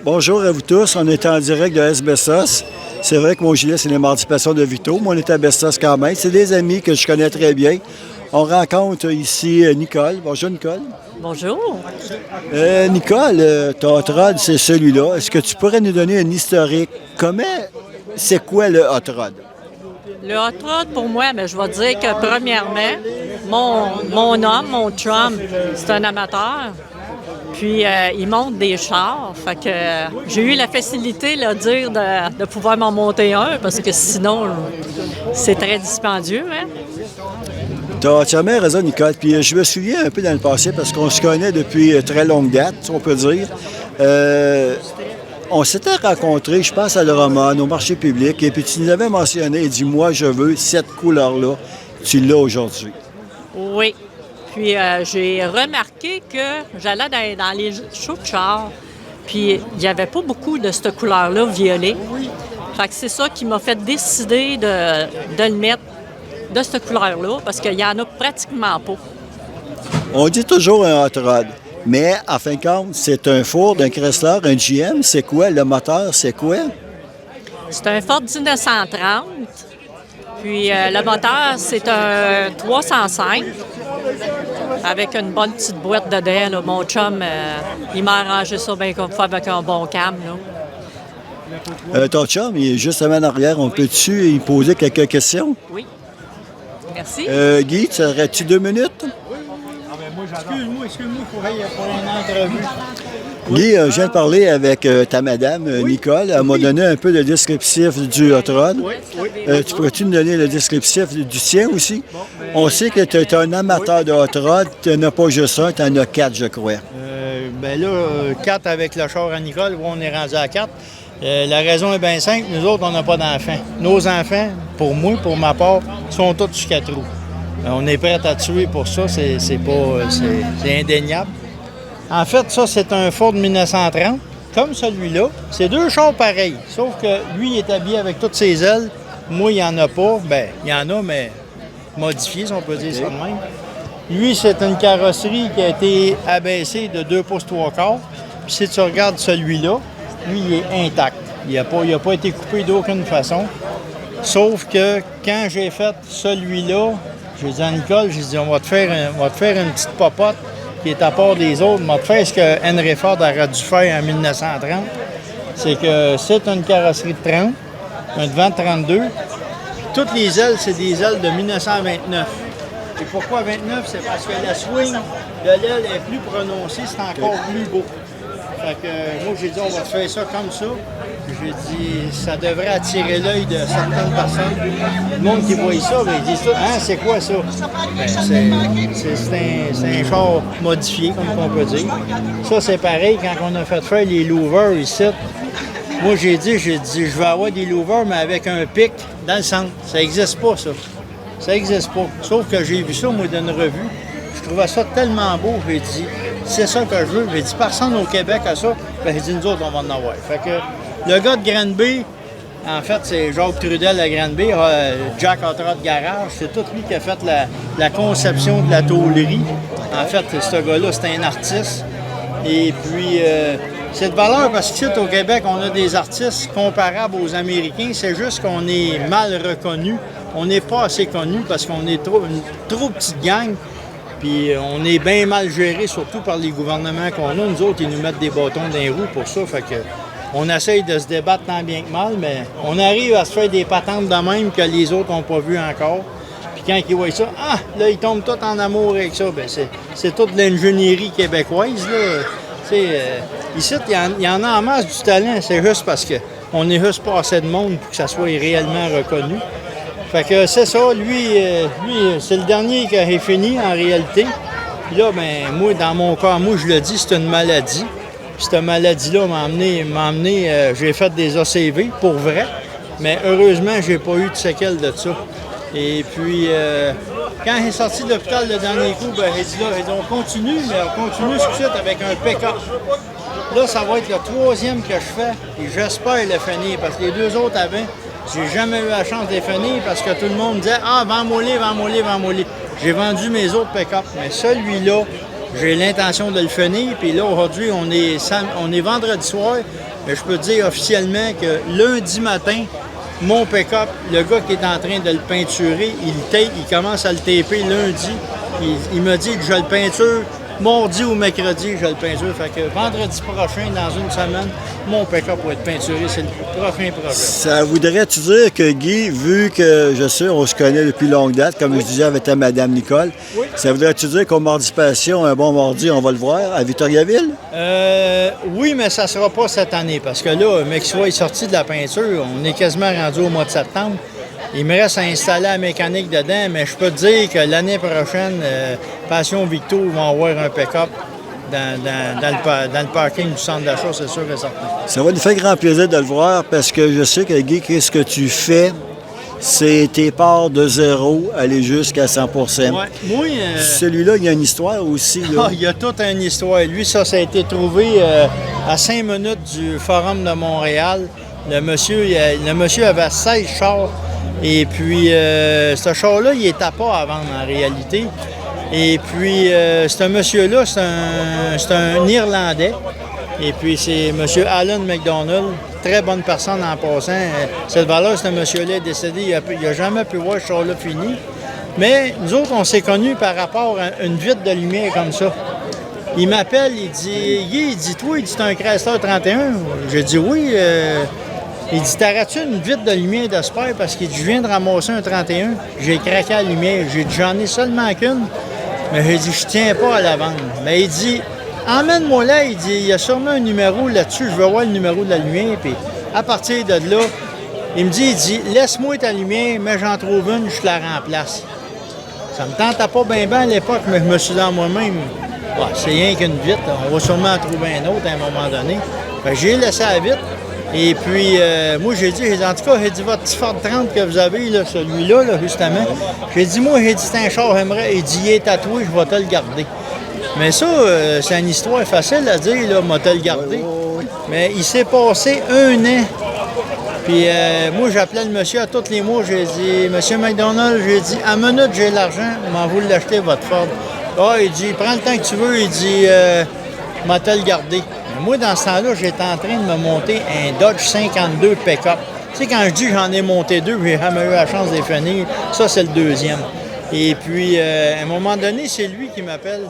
Bonjour à vous tous. On est en direct de Asbestos. C'est vrai que mon gilet, c'est les Mardis Passion de Vito, mais on est à Asbestos quand même. C'est des amis que je connais très bien. On rencontre ici Nicole. Bonjour, Nicole. Bonjour. Nicole, ton hot rod, c'est celui-là. Est-ce que tu pourrais nous donner un historique? C'est quoi le hot rod? Le hot rod, pour moi, je vais dire que premièrement, mon homme, mon chum, c'est un amateur. Puis, il monte des chars. Fait que j'ai eu la facilité là, de pouvoir m'en monter un parce que sinon, c'est très dispendieux. Hein? Tu as entièrement raison, Nicole. Puis je me souviens un peu dans le passé, parce qu'on se connaît depuis très longue date, on peut dire. On s'était rencontrés, je pense, à le roman, au marché public, et puis tu nous avais mentionné, et dit, moi, je veux cette couleur-là. Tu l'as aujourd'hui. Oui. Puis j'ai remarqué que j'allais dans les shows de char, puis il n'y avait pas beaucoup de cette couleur-là, violet. Fait que c'est ça qui m'a fait décider de le mettre de cette couleur-là, parce qu'il n'y en a pratiquement pas. On dit toujours un hot rod, mais en fin de compte, c'est un Ford, un Chrysler, un GM. C'est quoi? Le moteur, c'est quoi? C'est un Ford 1930. Puis le moteur, c'est un 305 avec une bonne petite boîte dedans. Là. Mon chum, il m'a arrangé ça bien comme ça avec un bon cam. Ton chum, il est juste en arrière. On peut-tu y poser quelques questions? Oui. Merci. Guy, aurais-tu 2 minutes? Excuse-moi, il faudrait pour une entrevue. Guy, je viens de parler avec ta madame, Nicole. Elle m'a donné un peu le descriptif du hot rod. Tu pourrais-tu nous donner le descriptif du tien aussi? On sait que tu es un amateur de hot rod. Tu n'en as pas juste un, tu en as 4, je crois. 4 avec le char à Nicole, où on est rendu à 4. La raison est bien simple, nous autres, on n'a pas d'enfants. Nos enfants, pour moi, pour ma part, sont tous sur 4 roues. On est prêt à tuer pour ça, c'est indéniable. En fait, ça, c'est un Ford 1930, comme celui-là. C'est 2 chars pareils, sauf que lui, il est habillé avec toutes ses ailes. Moi, il n'y en a pas. Bien, il y en a, mais modifié, si on peut dire ça de même. Lui, c'est une carrosserie qui a été abaissée de 2 pouces 3 quarts. Puis si tu regardes celui-là, lui, il est intact. Il n'a pas été coupé d'aucune façon. Sauf que quand j'ai fait celui-là, j'ai dit à Nicole, j'ai dit, on va te faire une petite popote qui est à part des autres. On va te faire ce que Henry Ford aurait dû faire en 1930. C'est que c'est une carrosserie de 30, un devant de 32. Puis toutes les ailes, c'est des ailes de 1929. Et pourquoi 29? C'est parce que la swing de l'aile est plus prononcée, c'est encore plus beau. Fait que moi, j'ai dit, on va te faire ça comme ça. J'ai dit, ça devrait attirer l'œil de certaines personnes. Le monde qui voit ça, ben, ils disent tout, hein, c'est quoi ça? Ben, c'est un char modifié, comme on peut dire. Ça, c'est pareil quand on a fait faire les louvers ici. Moi, j'ai dit, je vais avoir des louvers, mais avec un pic dans le centre. Ça n'existe pas, ça. Ça n'existe pas. Sauf que j'ai vu ça, moi, d'une revue. Je trouvais ça tellement beau, j'ai dit, c'est ça que je veux. J'ai dit, personne au Québec a ça. Ben, j'ai dit, nous autres, on va en avoir. Fait que le gars de Granby, en fait, c'est Jacques Trudel de Granby, Jack Hot Rod Garage. C'est tout lui qui a fait la conception de la tôlerie. En fait, ce gars-là, c'est un artiste. Et puis, c'est de valeur parce qu'ici, au Québec, on a des artistes comparables aux Américains. C'est juste qu'on est mal reconnus. On n'est pas assez connus parce qu'on est une trop petite gang. Puis on est bien mal géré, surtout par les gouvernements qu'on a. Nous autres, ils nous mettent des bâtons dans les roues pour ça. Fait que on essaye de se débattre tant bien que mal, mais on arrive à se faire des patentes de même que les autres n'ont pas vu encore. Puis quand ils voient ça, là, ils tombent tous en amour avec ça. Bien, c'est toute l'ingénierie québécoise, là. Ici, il y en a en masse du talent. C'est juste parce qu'on n'est juste pas assez de monde pour que ça soit réellement reconnu. Fait que c'est ça, lui c'est le dernier qui est fini en réalité. Puis là, ben moi, dans mon cas, je le dis, c'est une maladie. Puis cette maladie-là m'a amené j'ai fait des ACV, pour vrai. Mais heureusement, j'ai pas eu de séquelles de ça. Et puis, quand il est sorti de l'hôpital le dernier coup, ben, il dit, on continue, mais on continue tout de suite avec un pick-up. Là, ça va être le 3e que je fais, et j'espère le finir, parce que les 2 autres avant, j'ai jamais eu la chance de les finir parce que tout le monde disait « Ah, vends-moi-les, vends-moi-les, vends-moi-les ». J'ai vendu mes autres pick-up, mais celui-là, J'ai l'intention de le finir. Puis là, aujourd'hui, on est vendredi soir. Mais je peux te dire officiellement que lundi matin, mon pick-up, le gars qui est en train de le peinturer, il commence à le taper lundi. Il me dit que je le peinture mardi ou mercredi, je le peinture. Fait que vendredi prochain, dans une semaine, mon pick-up va être peinturé. C'est le prochain projet. Ça voudrait-tu dire que Guy, vu que je sais, on se connaît depuis longue date, comme je disais avec ta Madame Nicole, ça voudrait-tu dire qu'au Mardi Passion, un bon mardi, on va le voir à Victoriaville? Oui, mais ça ne sera pas cette année parce que là, mec, soit est sorti de la peinture, on est quasiment rendu au mois de septembre. Il me reste à installer la mécanique dedans, mais je peux te dire que l'année prochaine, Passion Victo vont avoir un pick-up dans le parking du centre d'achat, c'est sûr et certain. Ça va nous faire grand plaisir de le voir parce que je sais que Guy, qu'est-ce que tu fais? C'est tes parts de zéro, aller jusqu'à 100 Ouais. Moi, celui-là, il y a une histoire aussi. Là. Il y a toute une histoire. Lui, ça a été trouvé à 5 minutes du Forum de Montréal. Le monsieur avait 16 chars. Et puis, ce char-là, il n'était pas à vendre en réalité. Et puis, ce monsieur-là, c'est un Irlandais. Et puis, c'est M. Alan McDonald, très bonne personne en passant. Cette valeur, ce monsieur-là est décédé. Il n'a jamais pu voir ce char-là fini. Mais nous autres, on s'est connus par rapport à une vitre de lumière comme ça. Il m'appelle, il dit, toi, c'est un Chrysler 31. J'ai dit oui. Il dit, t'arrêtes-tu une vitre de lumière d'Esper? Parce qu'il dit, je viens de ramasser un 31. J'ai craqué la lumière. J'ai dit, j'en ai seulement qu'une. Mais j'ai dit, je tiens pas à la vendre. Mais il dit, emmène-moi là. Il dit, il y a sûrement un numéro là-dessus. Je veux voir le numéro de la lumière. Puis à partir de là, il me dit, laisse-moi ta lumière, mais j'en trouve une, je la remplace. Ça me tentait pas bien à l'époque, mais je me suis dit à moi-même, c'est rien qu'une vitre. On va sûrement en trouver un autre à un moment donné. Fait que j'ai laissé la vitre. Et puis, moi, j'ai dit, en tout cas, j'ai dit, votre petit Ford 30 que vous avez, là, celui-là, là, justement, j'ai dit, c'est un char, j'aimerais, il dit, il est tatoué, je vais te le garder. Mais ça, c'est une histoire facile à dire, là, moi, te le garder. Mais il s'est passé un an. Puis, moi, j'appelais le monsieur à tous les mois, j'ai dit, Monsieur McDonald, j'ai dit, à minute, j'ai l'argent, m'en vous l'acheter, votre Ford. Ah, il dit, prends le temps que tu veux, il dit, m'a te le garder. Moi, dans ce temps-là, j'étais en train de me monter un Dodge 52 pick-up. Tu sais, quand je dis j'en ai monté deux, j'ai jamais eu la chance de les finir, ça, c'est le deuxième. Et puis, à un moment donné, c'est lui qui m'appelle.